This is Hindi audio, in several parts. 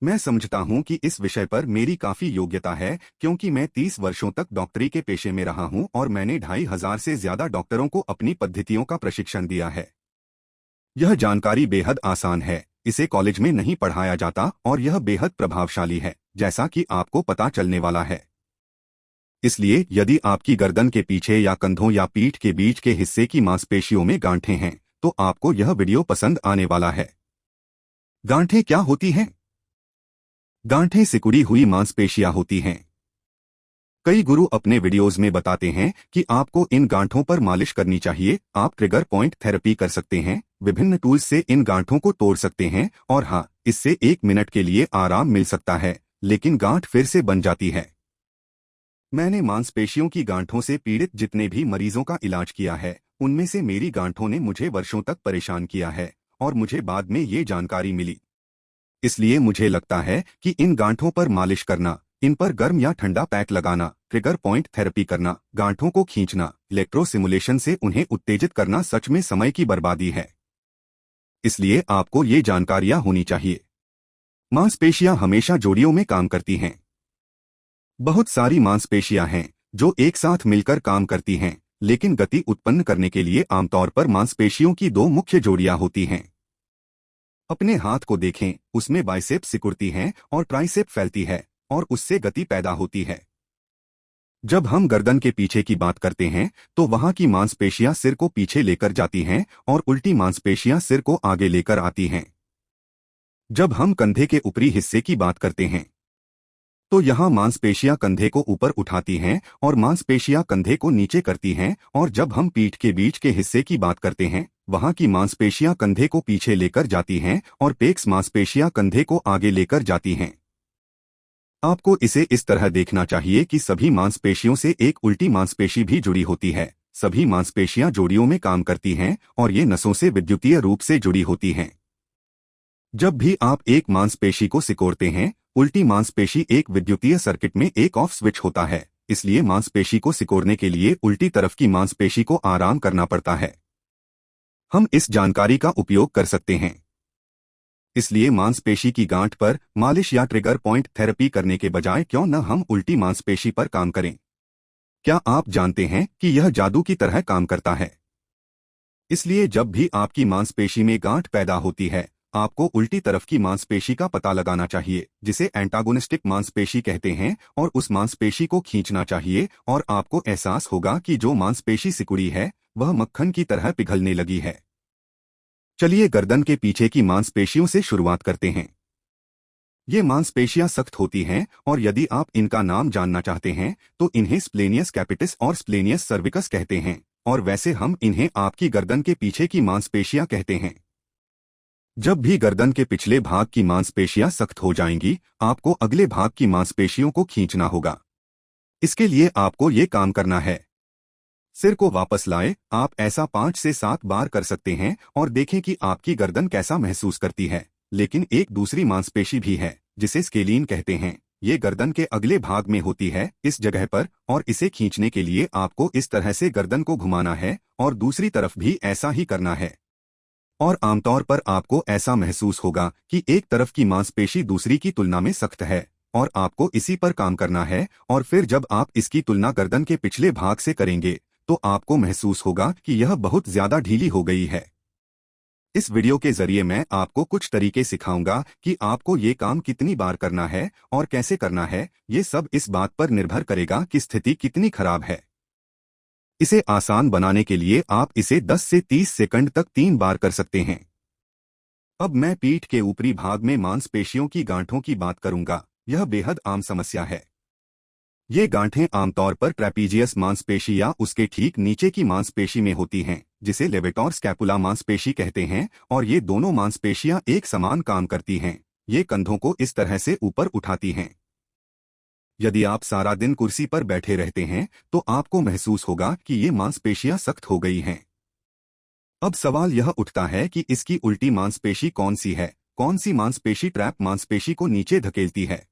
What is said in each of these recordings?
मैं समझता हूं कि इस विषय पर मेरी काफी योग्यता है, क्योंकि मैं 30 वर्षों तक डॉक्टरी के पेशे में रहा हूं और मैंने 2500 से ज्यादा डॉक्टरों को अपनी पद्धतियों का प्रशिक्षण दिया है। यह जानकारी बेहद आसान है, इसे कॉलेज में नहीं पढ़ाया जाता और यह बेहद प्रभावशाली है, जैसा कि आपको पता चलने वाला है। इसलिए यदि आपकी गर्दन के पीछे या कंधों या पीठ के बीच के हिस्से की मांसपेशियों में गांठें हैं, तो आपको यह वीडियो पसंद आने वाला है। गांठें क्या होती हैं? गांठें सिकुड़ी हुई मांसपेशियां होती हैं। कई गुरु अपने वीडियोज में बताते हैं कि आपको इन गांठों पर मालिश करनी चाहिए। आप ट्रिगर पॉइंट थेरेपी कर सकते हैं, विभिन्न टूल्स से इन गांठों को तोड़ सकते हैं और हाँ, इससे 1 मिनट के लिए आराम मिल सकता है, लेकिन गांठ फिर से बन जाती है। मैंने मांसपेशियों की गांठों से पीड़ित जितने भी मरीजों का इलाज किया है, उनमें से मेरी गांठों ने मुझे वर्षों तक परेशान किया है और मुझे बाद में ये जानकारी मिली। इसलिए मुझे लगता है कि इन गांठों पर मालिश करना, इन पर गर्म या ठंडा पैक लगाना, ट्रिगर पॉइंट थेरेपी करना, गांठों को खींचना, इलेक्ट्रो सिमुलेशन से उन्हें उत्तेजित करना सच में समय की बर्बादी है। इसलिए आपको ये जानकारियां होनी चाहिए। मांसपेशियां हमेशा जोड़ियों में काम करती हैं। बहुत सारी मांसपेशियां हैं जो एक साथ मिलकर काम करती हैं, लेकिन गति उत्पन्न करने के लिए आमतौर पर मांसपेशियों की 2 मुख्य जोड़ियां होती हैं। अपने हाथ को देखें, उसमें बाइसेप सिकुड़ती हैं और ट्राइसेप फैलती है और उससे गति पैदा होती है। जब हम गर्दन के पीछे की बात करते हैं, तो वहां की मांसपेशियां सिर को पीछे लेकर जाती हैं और उल्टी मांसपेशियां सिर को आगे लेकर आती हैं। जब हम कंधे के ऊपरी हिस्से की बात करते हैं, तो यहाँ मांसपेशियां कंधे को ऊपर उठाती हैं और मांसपेशियां कंधे को नीचे करती हैं, और जब हम पीठ के बीच के हिस्से की बात करते हैं, वहां की मांसपेशियां कंधे को पीछे लेकर जाती हैं और पेक्स मांसपेशियां कंधे को आगे लेकर जाती हैं। आपको इसे इस तरह देखना चाहिए कि सभी मांसपेशियों से एक उल्टी मांसपेशी भी जुड़ी होती है। सभी मांसपेशियां जोड़ियों में काम करती हैं और ये नसों से विद्युतीय रूप से जुड़ी होती हैं। जब भी आप एक मांसपेशी को सिकोड़ते हैं, उल्टी मांसपेशी एक विद्युतीय सर्किट में एक ऑफ स्विच होता है। इसलिए मांसपेशी को सिकोड़ने के लिए उल्टी तरफ की मांसपेशी को आराम करना पड़ता है। हम इस जानकारी का उपयोग कर सकते हैं। इसलिए मांसपेशी की गांठ पर मालिश या ट्रिगर पॉइंट थेरेपी करने के बजाय क्यों न हम उल्टी मांसपेशी पर काम करें? क्या आप जानते हैं कि यह जादू की तरह काम करता है? इसलिए जब भी आपकी मांसपेशी में गांठ पैदा होती है, आपको उल्टी तरफ की मांसपेशी का पता लगाना चाहिए, जिसे एंटागोनिस्टिक मांसपेशी कहते हैं, और उस मांसपेशी को खींचना चाहिए और आपको एहसास होगा कि जो मांसपेशी सिकुड़ी है, वह मक्खन की तरह पिघलने लगी है। चलिए गर्दन के पीछे की मांसपेशियों से शुरुआत करते हैं। ये मांसपेशियां सख्त होती हैं और यदि आप इनका नाम जानना चाहते हैं, तो इन्हें स्प्लेनियस कैपिटिस और स्प्लेनियस सर्विकस कहते हैं, और वैसे हम इन्हें आपकी गर्दन के पीछे की मांसपेशियां कहते हैं। जब भी गर्दन के पिछले भाग की मांसपेशियां सख्त हो जाएंगी, आपको अगले भाग की मांसपेशियों को खींचना होगा। इसके लिए आपको ये काम करना है। सिर को वापस लाएं। आप ऐसा 5 से 7 बार कर सकते हैं और देखें कि आपकी गर्दन कैसा महसूस करती है। लेकिन एक दूसरी मांसपेशी भी है, जिसे स्केलीन कहते हैं। ये गर्दन के अगले भाग में होती है, इस जगह पर, और इसे खींचने के लिए आपको इस तरह से गर्दन को घुमाना है और दूसरी तरफ भी ऐसा ही करना है। और आमतौर पर आपको ऐसा महसूस होगा कि एक तरफ की मांसपेशी दूसरी की तुलना में सख्त है, और आपको इसी पर काम करना है। और फिर जब आप इसकी तुलना गर्दन के पिछले भाग से करेंगे, तो आपको महसूस होगा कि यह बहुत ज्यादा ढीली हो गई है। इस वीडियो के जरिए मैं आपको कुछ तरीके सिखाऊंगा कि आपको ये काम कितनी बार करना है और कैसे करना है। ये सब इस बात पर निर्भर करेगा कि स्थिति कितनी खराब है। इसे आसान बनाने के लिए आप इसे 10 से 30 सेकंड तक 3 बार कर सकते हैं। अब मैं पीठ के ऊपरी भाग में मांसपेशियों की गांठों की बात करूंगा। यह बेहद आम समस्या है। ये गांठें आमतौर पर ट्रेपीजियस मांसपेशी या उसके ठीक नीचे की मांसपेशी में होती हैं, जिसे लेवेटोर स्कैपुला मांसपेशी कहते हैं, और ये दोनों मांसपेशियां एक समान काम करती हैं। ये कंधों को इस तरह से ऊपर उठाती हैं। यदि आप सारा दिन कुर्सी पर बैठे रहते हैं, तो आपको महसूस होगा कि ये मांसपेशियां सख्त हो गई हैं। अब सवाल यह उठता है कि इसकी उल्टी मांसपेशी कौन सी है? कौन सी मांसपेशी ट्रैप मांसपेशी को नीचे धकेलती है?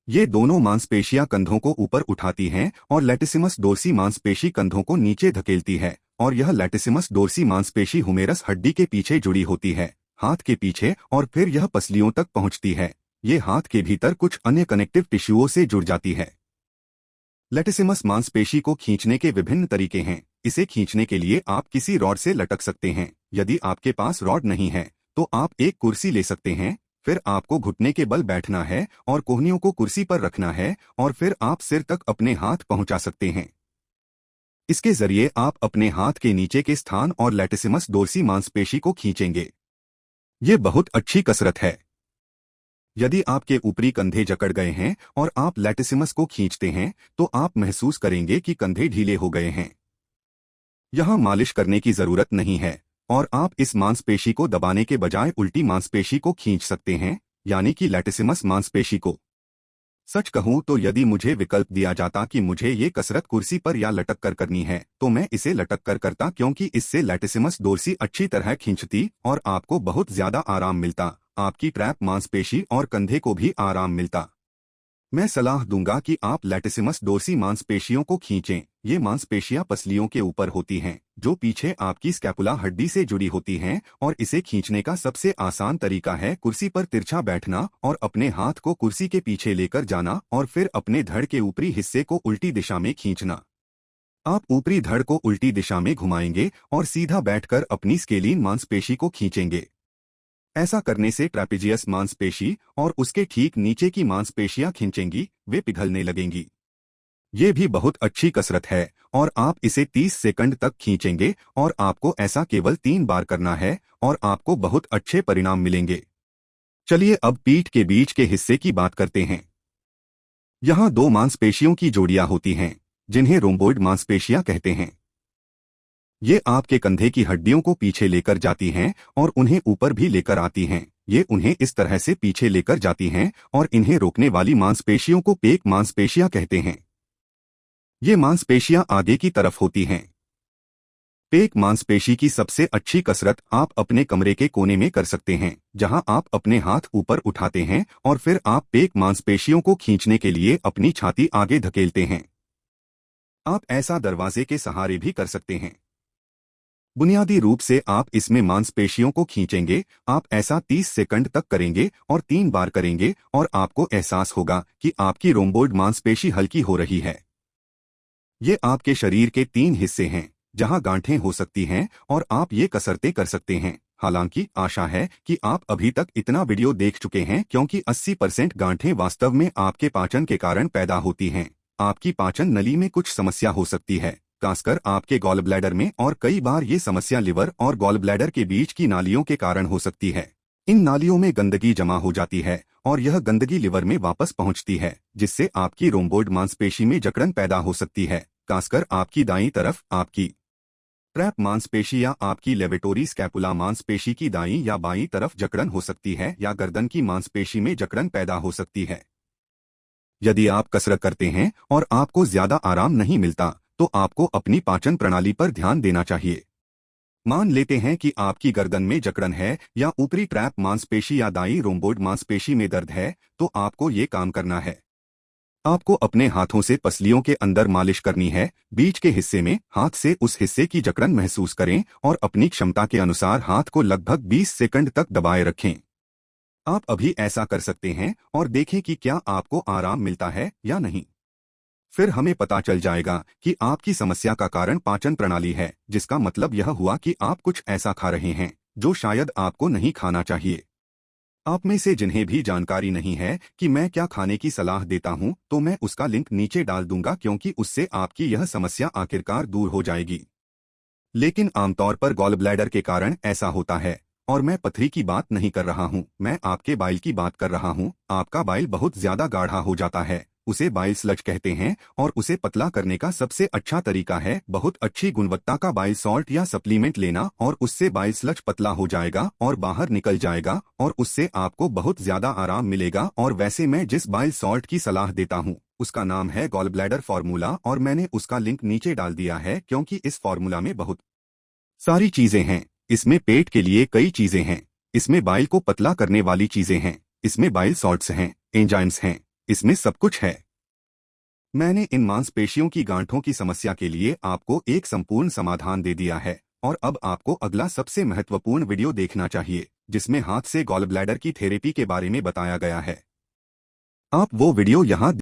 ये दोनों मांसपेशियां कंधों को ऊपर उठाती हैं और लैटिसिमस डोर्सी मांसपेशी कंधों को नीचे धकेलती है, और यह लैटिसिमस डोर्सी मांसपेशी हुमेरस हड्डी के पीछे जुड़ी होती है, हाथ के पीछे, और फिर यह पसलियों तक पहुंचती है। ये हाथ के भीतर कुछ अन्य कनेक्टिव टिश्यूओं से जुड़ जाती है। लैटिसिमस मांसपेशी को खींचने के विभिन्न तरीके हैं। इसे खींचने के लिए आप किसी रॉड से लटक सकते हैं। यदि आपके पास रॉड नहीं है तो आप एक कुर्सी ले सकते हैं। फिर आपको घुटने के बल बैठना है और कोहनियों को कुर्सी पर रखना है और फिर आप सिर तक अपने हाथ पहुंचा सकते हैं। इसके जरिए आप अपने हाथ के नीचे के स्थान और लैटिसिमस डोर्सी मांसपेशी को खींचेंगे। ये बहुत अच्छी कसरत है। यदि आपके ऊपरी कंधे जकड़ गए हैं और आप लैटिसिमस को खींचते हैं तो आप महसूस करेंगे कि कंधे ढीले हो गए हैं। यहां मालिश करने की जरूरत नहीं है और आप इस मांसपेशी को दबाने के बजाय उल्टी मांसपेशी को खींच सकते हैं, यानी कि लैटिसिमस मांसपेशी को। सच कहूं तो यदि मुझे विकल्प दिया जाता कि मुझे ये कसरत कुर्सी पर या लटक कर करनी है तो मैं इसे लटक कर करता, क्योंकि इससे लैटिसिमस डोर्सी अच्छी तरह खींचती और आपको बहुत ज्यादा आराम मिलता। आपकी ट्रैप मांसपेशी और कंधे को भी आराम मिलता। मैं सलाह दूंगा कि आप लैटिसिमस डोर्सी मांसपेशियों को खींचें। ये मांसपेशियां पसलियों के ऊपर होती हैं, जो पीछे आपकी स्कैपुला हड्डी से जुड़ी होती हैं, और इसे खींचने का सबसे आसान तरीका है कुर्सी पर तिरछा बैठना और अपने हाथ को कुर्सी के पीछे लेकर जाना और फिर अपने धड़ के ऊपरी हिस्से को उल्टी दिशा में खींचना। आप ऊपरी धड़ को उल्टी दिशा में घुमाएंगे और सीधा बैठकर अपनी स्केलीन मांसपेशी को खींचेंगे। ऐसा करने से ट्रैपेजियस मांसपेशी और उसके ठीक नीचे की मांसपेशियां खींचेंगी, वे पिघलने लगेंगी। ये भी बहुत अच्छी कसरत है और आप इसे 30 सेकंड तक खींचेंगे और आपको ऐसा केवल 3 बार करना है और आपको बहुत अच्छे परिणाम मिलेंगे। चलिए अब पीठ के बीच के हिस्से की बात करते हैं। यहाँ 2 मांसपेशियों की जोड़ियां होती हैं, जिन्हें रोम्बोइड मांसपेशियां कहते हैं। ये आपके कंधे की हड्डियों को पीछे लेकर जाती हैं और उन्हें ऊपर भी लेकर आती हैं। ये उन्हें इस तरह से पीछे लेकर जाती हैं और इन्हें रोकने वाली मांसपेशियों को पेक मांसपेशियां कहते हैं। ये मांसपेशियां आगे की तरफ होती हैं। पेक मांसपेशी की सबसे अच्छी कसरत आप अपने कमरे के कोने में कर सकते हैं, जहां आप अपने हाथ ऊपर उठाते हैं और फिर आप पेक मांसपेशियों को खींचने के लिए अपनी छाती आगे धकेलते हैं। आप ऐसा दरवाजे के सहारे भी कर सकते हैं। बुनियादी रूप से आप इसमें मांसपेशियों को खींचेंगे। आप ऐसा 30 सेकंड तक करेंगे और 3 बार करेंगे और आपको एहसास होगा कि आपकी रोम्बोइड मांसपेशी हल्की हो रही है। ये आपके शरीर के 3 हिस्से हैं जहां गांठें हो सकती हैं और आप ये कसरतें कर सकते हैं। हालांकि आशा है कि आप अभी तक इतना वीडियो देख चुके हैं, क्योंकि 80% गांठें वास्तव में आपके पाचन के कारण पैदा होती हैं। आपकी पाचन नली में कुछ समस्या हो सकती है, खासकर आपके गॉल ब्लैडर में, और कई बार ये समस्या लिवर और गॉल ब्लैडर के बीच की नालियों के कारण हो सकती है। इन नालियों में गंदगी जमा हो जाती है और यह गंदगी लिवर में वापस पहुंचती है, जिससे आपकी रोम्बोइड मांसपेशी में जकड़न पैदा हो सकती है। खासकर आपकी दाईं तरफ आपकी ट्रैप मांसपेशी या आपकी लेवेटोरी स्कैपुला मांसपेशी की दाईं या बाईं तरफ जकड़न हो सकती है, या गर्दन की मांसपेशी में जकड़न पैदा हो सकती है। यदि आप कसरत करते हैं और आपको ज्यादा आराम नहीं मिलता तो आपको अपनी पाचन प्रणाली पर ध्यान देना चाहिए। मान लेते हैं कि आपकी गर्दन में जकड़न है या ऊपरी ट्रैप मांसपेशी या दाईं रोम्बोइड मांसपेशी में दर्द है, तो आपको ये काम करना है। आपको अपने हाथों से पसलियों के अंदर मालिश करनी है। बीच के हिस्से में हाथ से उस हिस्से की जकड़न महसूस करें और अपनी क्षमता के अनुसार हाथ को लगभग 20 सेकंड तक दबाए रखें। आप अभी ऐसा कर सकते हैं और देखें कि क्या आपको आराम मिलता है या नहीं। फिर हमें पता चल जाएगा कि आपकी समस्या का कारण पाचन प्रणाली है, जिसका मतलब यह हुआ कि आप कुछ ऐसा खा रहे हैं जो शायद आपको नहीं खाना चाहिए। आप में से जिन्हें भी जानकारी नहीं है कि मैं क्या खाने की सलाह देता हूं, तो मैं उसका लिंक नीचे डाल दूंगा, क्योंकि उससे आपकी यह समस्या आखिरकार दूर हो जाएगी। लेकिन आमतौर पर गॉल ब्लैडर के कारण ऐसा होता है, और मैं पथरी की बात नहीं कर रहा हूं, मैं आपके बाइल की बात कर रहा हूं। आपका बाइल बहुत ज्यादा गाढ़ा हो जाता है, उसे बाइल स्लज कहते हैं, और उसे पतला करने का सबसे अच्छा तरीका है बहुत अच्छी गुणवत्ता का बाइल सॉल्ट या सप्लीमेंट लेना, और उससे बाइल स्लज पतला हो जाएगा और बाहर निकल जाएगा, और उससे आपको बहुत ज्यादा आराम मिलेगा। और वैसे मैं जिस बाइल सॉल्ट की सलाह देता हूँ उसका नाम है गॉल ब्लैडर फार्मूला, और मैंने उसका लिंक नीचे डाल दिया है, क्योंकि इस फार्मूला में बहुत सारी चीजें हैं। इसमें पेट के लिए कई चीजें हैं, इसमें बाइल को पतला करने वाली चीजें हैं, इसमें बाइल सॉल्ट्स हैं, एंजाइम्स हैं, इसमें सब कुछ है। मैंने इन मांसपेशियों की गांठों की समस्या के लिए आपको एक संपूर्ण समाधान दे दिया है, और अब आपको अगला सबसे महत्वपूर्ण वीडियो देखना चाहिए, जिसमें हाथ से गॉल ब्लैडर की थेरेपी के बारे में बताया गया है। आप वो वीडियो यहाँ